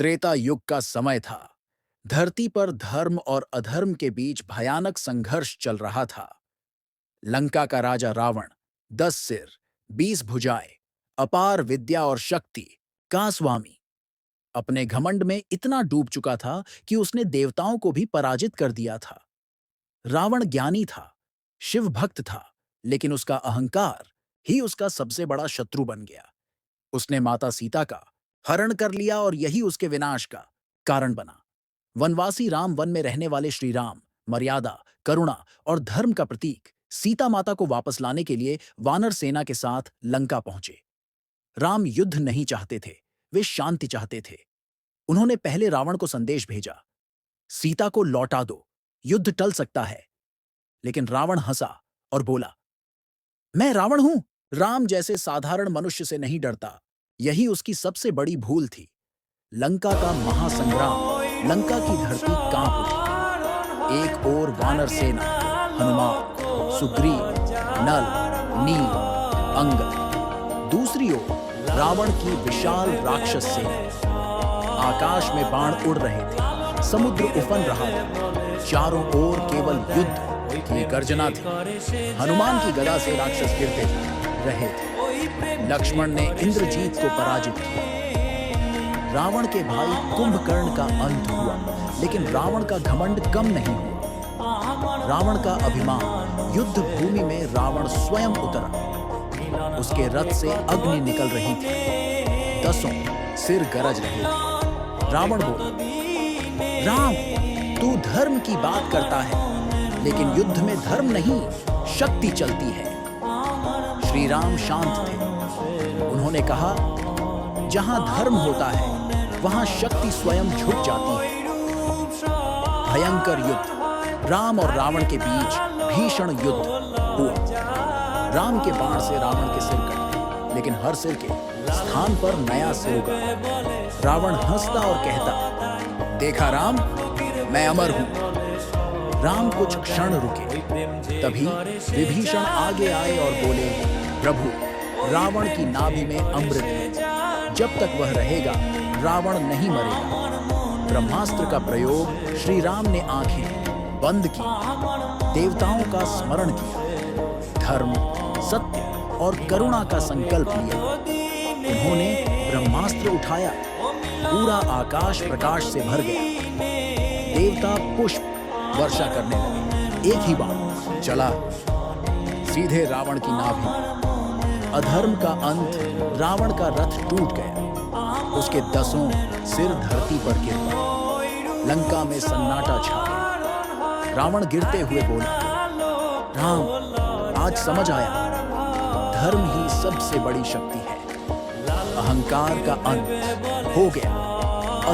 त्रेता युग का समय था। धरती पर धर्म और अधर्म के बीच भयानक संघर्ष चल रहा था। लंका का राजा रावण, 10 सिर, 20 भुजाएं, अपार विद्या और शक्ति का स्वामी, अपने घमंड में इतना डूब चुका था कि उसने देवताओं को भी पराजित कर दिया था। रावण ज्ञानी था, शिव भक्त था, लेकिन उसका अहंकार ही उसका सबसे बड़ा शत्रु बन गया। उसने माता सीता का हरण कर लिया और यही उसके विनाश का कारण बना। वनवासी राम, वन में रहने वाले श्री राम, मर्यादा, करुणा और धर्म का प्रतीक, सीता माता को वापस लाने के लिए वानर सेना के साथ लंका पहुंचे। राम युद्ध नहीं चाहते थे, वे शांति चाहते थे। उन्होंने पहले रावण को संदेश भेजा, सीता को लौटा दो, युद्ध टल सकता है। लेकिन रावण हंसा और बोला, मैं रावण हूं, राम जैसे साधारण मनुष्य से नहीं डरता। यही उसकी सबसे बड़ी भूल थी। लंका का महासंग्राम, लंका की धरती कांप उठी। एक ओर वानर सेना, हनुमान, सुग्रीव, नल, नील, अंगद। दूसरी ओर रावण की विशाल राक्षस सेना। आकाश में बाण उड़ रहे थे, समुद्र उफन रहा था। चारों ओर केवल युद्ध की गर्जना थी। हनुमान की गदा से राक्षस गिरते रहे थे। लक्ष्मण ने इंद्रजीत को पराजित किया। रावण के भाई कुंभकर्ण का अंत हुआ, लेकिन रावण का घमंड कम नहीं हुआ। रावण का अभिमान, युद्ध भूमि में रावण स्वयं उतरा। उसके रथ से अग्नि निकल रही थी, 10 सिर गरज रहे थे। रावण बोला, राम, तू धर्म की बात करता है, लेकिन युद्ध में धर्म नहीं, शक्ति चलती है। श्री राम शांत थे। उन्होंने कहा, जहां धर्म होता है वहां शक्ति स्वयं झुक जाती है। भयंकर युद्ध, राम और रावण के बीच भीषण युद्ध हुआ। राम के बाण से रावण के सिर कटे, लेकिन हर सिर के स्थान पर नया सिर उगा। रावण हंसता और कहता, देखा राम, मैं अमर हूं। राम कुछ क्षण रुके, तभी विभीषण आगे आए और बोले, प्रभु, रावण की नाभि में अमृत है, जब तक वह रहेगा रावण नहीं मरेगा। ब्रह्मास्त्र का प्रयोग श्री राम ने आंखें बंद की, देवताओं का स्मरण किया, धर्म, सत्य और करुणा का संकल्प लिया। उन्होंने ब्रह्मास्त्र उठाया, पूरा आकाश प्रकाश से भर गया। देवता पुष्प वर्षा करने लगे। एक ही बार चला, सीधे रावण की नाभि। अधर्म का अंत, रावण का रथ टूट गया। उसके 10 सिर धरती पर गिर पड़े। लंका में सन्नाटा छा गया। रावण गिरते हुए बोला, राम, आज समझ आया, धर्म ही सबसे बड़ी शक्ति है। अहंकार का अंत हो गया,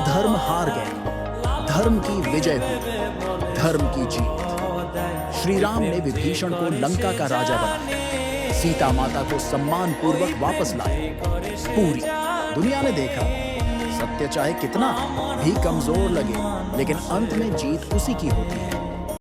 अधर्म हार गया, धर्म की विजय हुई, धर्म की जीत। श्री राम ने विभीषण को लंका का राजा बनाया, सीता माता को सम्मान पूर्वक वापस लाया। पूरी दुनिया ने देखा, सत्य चाहे कितना भी कमजोर लगे, लेकिन अंत में जीत उसी की होती है।